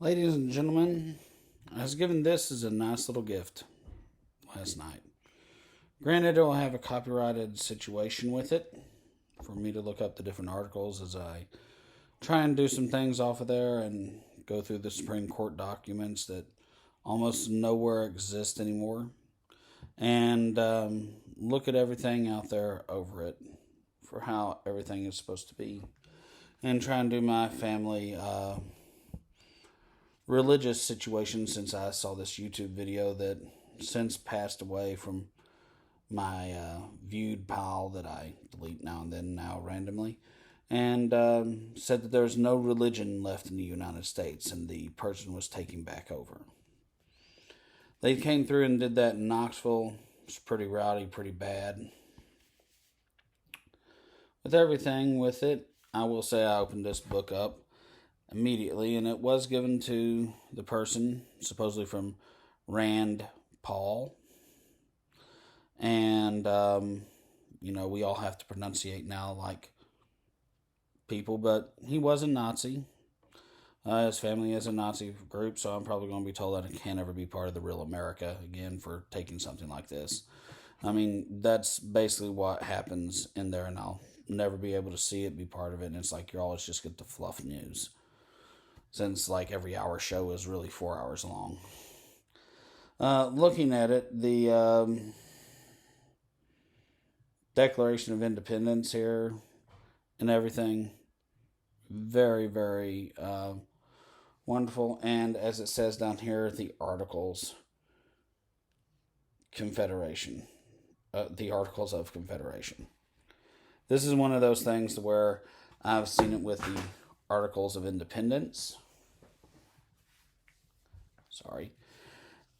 Ladies and gentlemen, I was given this as a nice little gift last night. Granted, it'll have a copyrighted situation with it for me to look up the different articles as I try and do some things off of there and go through the Supreme Court documents that almost nowhere exist anymore and look at everything out there over it for how everything is supposed to be and try and do my family religious situation since I saw this YouTube video that since passed away from my viewed pile that I delete now and then now randomly, and said that there's no religion left in the United States and the person was taking back over. They came through and did that in Knoxville. It's pretty rowdy, pretty bad. With everything with it, I will say I opened this book up immediately, and it was given to the person supposedly from Rand Paul. And we all have to pronunciate now like people, but he was a Nazi. His family is a Nazi group, so I'm probably going to be told that I can't ever be part of the real America again for taking something like this. I mean, that's basically what happens in there, and I'll never be able to see it, be part of it, and it's like you always just get the fluff news. Since like every hour show is really 4 hours long. Looking at it, the Declaration of Independence here and everything, very, very wonderful. And as it says down here, the Articles Confederation, the Articles of Confederation. This is one of those things where I've seen it with the Articles of Independence.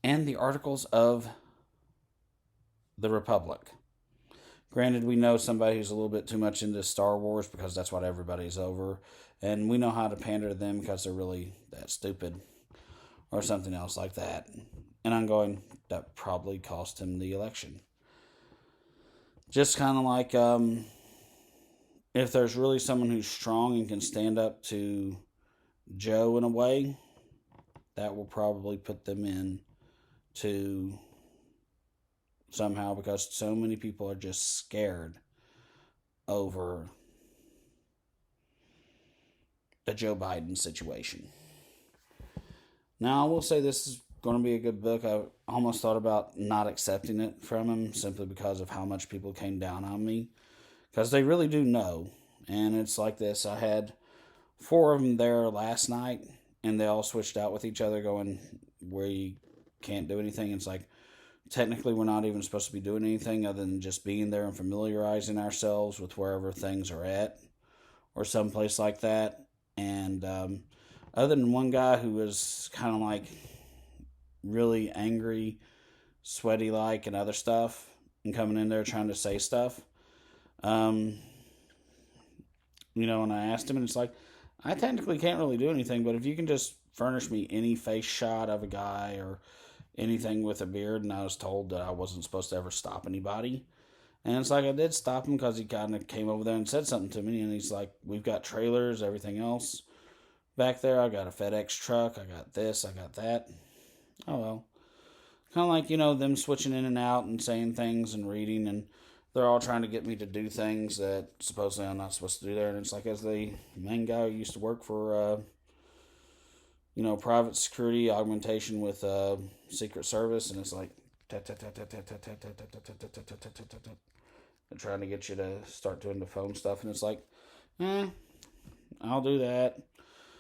And the Articles of the Republic. Granted, we know somebody who's a little bit too much into Star Wars because that's what everybody's over. And we know how to pander to them because they're really that stupid. Or something else like that. And I'm going, that probably cost him the election. Just kind of like, if there's really someone who's strong and can stand up to Joe in a way, that will probably put them in to somehow, because so many people are just scared over the Joe Biden situation. Now, I will say this is going to be a good book. I almost thought about not accepting it from him simply because of how much people came down on me. Because they really do know. And it's like this. I had 4 of them there last night, and they all switched out with each other going, where you can't do anything. It's like, technically we're not even supposed to be doing anything other than just being there and familiarizing ourselves with wherever things are at. Or someplace like that. And other than one guy who was kind of like really angry, sweaty like, and other stuff, and coming in there trying to say stuff. And I asked him, and it's like, I technically can't really do anything, but if you can just furnish me any face shot of a guy or anything with a beard, and I was told that I wasn't supposed to ever stop anybody. And it's like, I did stop him because he kind of came over there and said something to me, and he's like, we've got trailers, everything else back there. I got a FedEx truck, I got this, I got that. Oh, well. Kind of like, them switching in and out and saying things and reading, and they're all trying to get me to do things that supposedly I'm not supposed to do there. And it's like, as the main guy who used to work for, private security augmentation with Secret Service, and it's like, they're trying to get you to start doing the phone stuff, and it's like, I'll do that.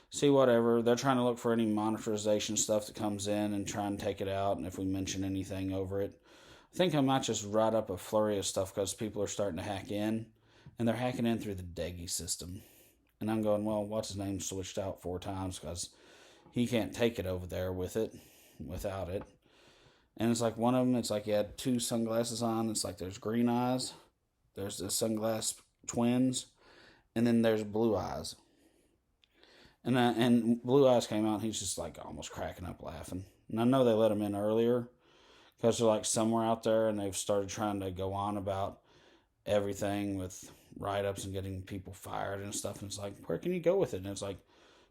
See, whatever. They're trying to look for any monetization stuff that comes in and try and take it out, and if we mention anything over it. I think I might just write up a flurry of stuff because people are starting to hack in, and they're hacking in through the Degi system. And I'm going, well, what's his name switched out 4 times because he can't take it over there without it. And it's like one of them, it's like he had 2 sunglasses on. It's like there's green eyes, there's the sunglass twins, and then there's blue eyes. And blue eyes came out, and he's just like almost cracking up laughing. And I know they let him in earlier because they're like somewhere out there, and they've started trying to go on about everything with write-ups and getting people fired and stuff. And it's like, where can you go with it? And it's like,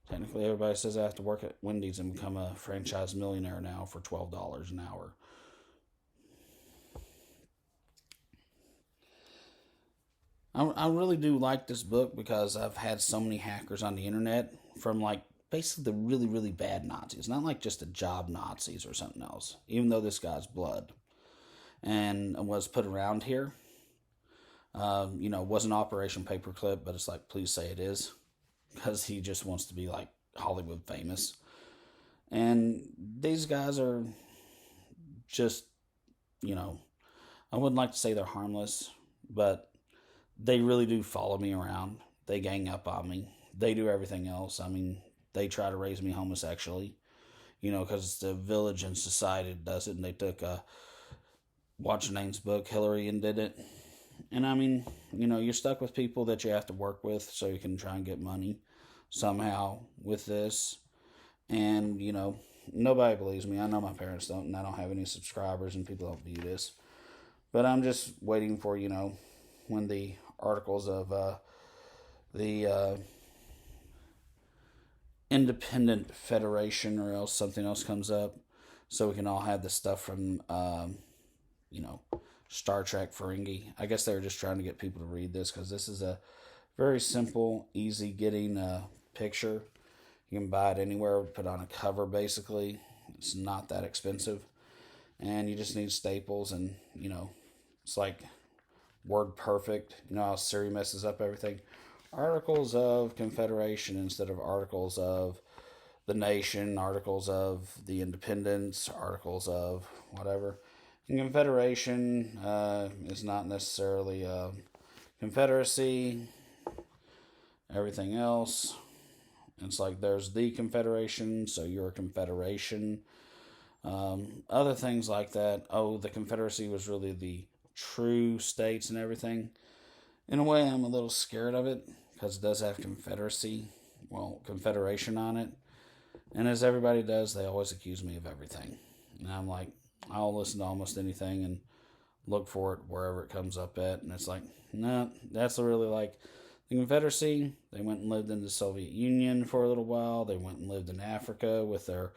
Technically, everybody says I have to work at Wendy's and become a franchise millionaire now for $12 an hour. I really do like this book because I've had so many hackers on the internet from like basically the really, really bad Nazis. Not like just the job Nazis or something else, even though this guy's blood and was put around here. Wasn't Operation Paperclip, but it's like, please say it is, because he just wants to be like Hollywood famous. And these guys are just, I wouldn't like to say they're harmless, but they really do follow me around. They gang up on me. They do everything else. I mean, they try to raise me homosexually, because the Village and Society does it, and they took What's Her Name's book, Hillary, and did it. And I mean, you're stuck with people that you have to work with so you can try and get money somehow with this. And, nobody believes me. I know my parents don't, and I don't have any subscribers, and people don't view this. But I'm just waiting for, when the articles of the Independent Federation or else something else comes up, so we can all have the stuff from, Star Trek Ferengi. I guess they were just trying to get people to read this because this is a very simple, easy getting picture. You can buy it anywhere, put on a cover basically. It's not that expensive. And you just need staples and, it's like word perfect. How Siri messes up everything. Articles of Confederation instead of articles of the nation, articles of the independence, articles of whatever. And Confederation is not necessarily a confederacy. Everything else, it's like there's the Confederation, so you're a confederation. Other things like that. Oh, the Confederacy was really the true states and everything. In a way, I'm a little scared of it because it does have confederation on it. And as everybody does, they always accuse me of everything. And I'm like, I'll listen to almost anything and look for it wherever it comes up at. And it's like, no, that's really like the Confederacy. They went and lived in the Soviet Union for a little while. They went and lived in Africa with their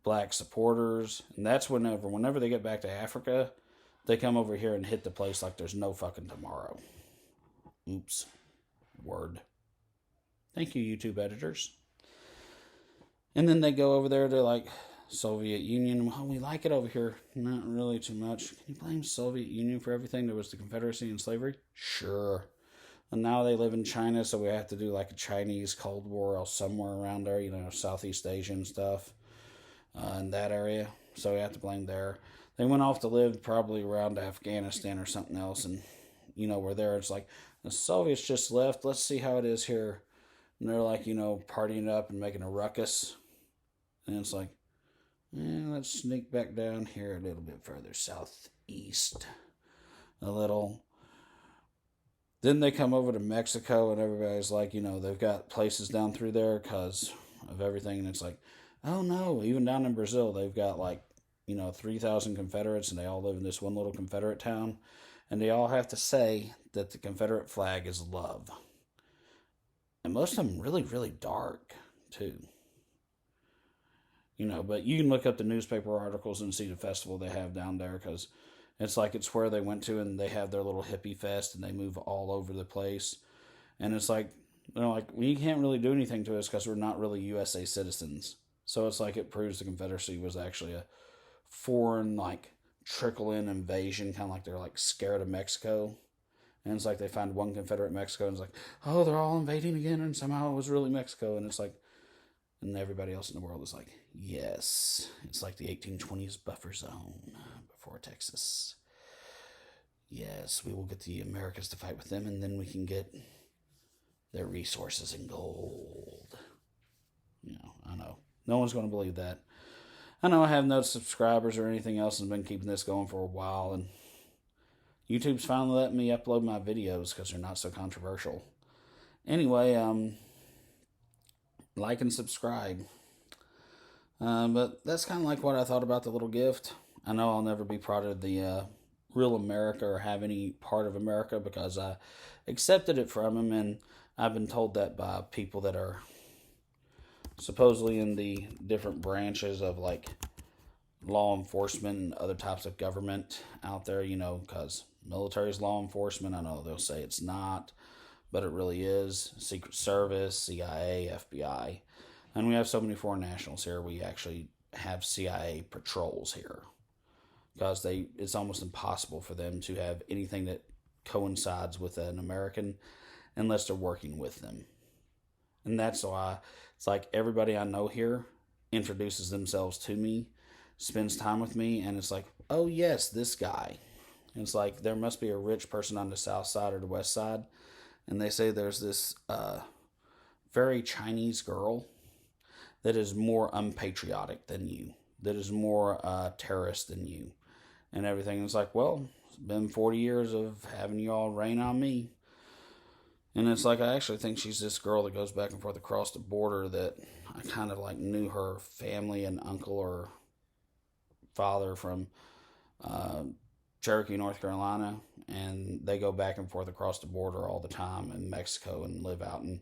black supporters. And that's whenever they get back to Africa, they come over here and hit the place like there's no fucking tomorrow. Oops. Word. Thank you, YouTube editors. And then they go over there to like Soviet Union. Well, we like it over here. Not really too much. Can you blame Soviet Union for everything? There was the Confederacy and slavery? Sure. And now they live in China, so we have to do like a Chinese Cold War or somewhere around there, Southeast Asian stuff in that area. So we have to blame there. They went off to live probably around Afghanistan or something else, and, we're there. It's like, the Soviets just left. Let's see how it is here. And they're like, partying up and making a ruckus. And it's like, let's sneak back down here a little bit further southeast. A little. Then they come over to Mexico and everybody's like, they've got places down through there because of everything. And it's like, oh no, even down in Brazil, they've got like, 3,000 Confederates and they all live in this one little Confederate town. And they all have to say that the Confederate flag is love. And most of them really, really dark, too. But you can look up the newspaper articles and see the festival they have down there because it's like it's where they went to and they have their little hippie fest and they move all over the place. And it's like, we can't really do anything to us because we're not really USA citizens. So it's like it proves the Confederacy was actually a foreign, like, trickle-in invasion, kind of like they're, like, scared of Mexico. And it's like they find one Confederate Mexico and it's like, oh, they're all invading again and somehow it was really Mexico. And it's like, and everybody else in the world is like, yes. It's like the 1820s buffer zone before Texas. Yes, we will get the Americans to fight with them and then we can get their resources and gold. I know. No one's going to believe that. I know I have no subscribers or anything else and been keeping this going for a while. And YouTube's finally letting me upload my videos because they're not so controversial. Anyway, like and subscribe. But that's kind of like what I thought about the little gift. I know I'll never be part of the real America or have any part of America because I accepted it from him, and I've been told that by people that are supposedly in the different branches of like law enforcement and other types of government out there, because military is law enforcement. I know they'll say it's not, but it really is. Secret Service, CIA, FBI. And we have so many foreign nationals here, we actually have CIA patrols here. Because it's almost impossible for them to have anything that coincides with an American unless they're working with them. And that's why it's like everybody I know here introduces themselves to me, spends time with me, and it's like, oh yes, this guy. And it's like there must be a rich person on the south side or the west side, and they say there's this very Chinese girl that is more unpatriotic than you, that is more terrorist than you, and everything. And it's like, well, it's been 40 years of having you all rain on me. And it's like, I actually think she's this girl that goes back and forth across the border that I kind of like knew her family and uncle or father from Cherokee, North Carolina. And they go back and forth across the border all the time in Mexico and live out in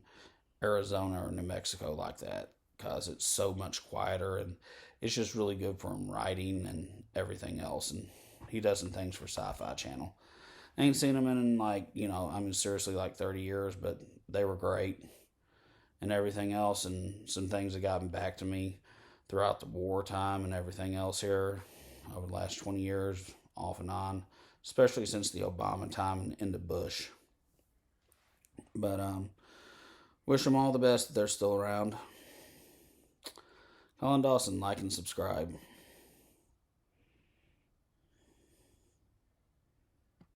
Arizona or New Mexico like that. Because it's so much quieter and it's just really good for him writing and everything else. And he does some things for Sci-Fi Channel. I ain't seen them in seriously like 30 years, but they were great and everything else. And some things that gotten back to me throughout the wartime and everything else here over the last 20 years, off and on, especially since the Obama time and into Bush. But wish them all the best if they're still around. Colin Dawson, like and subscribe.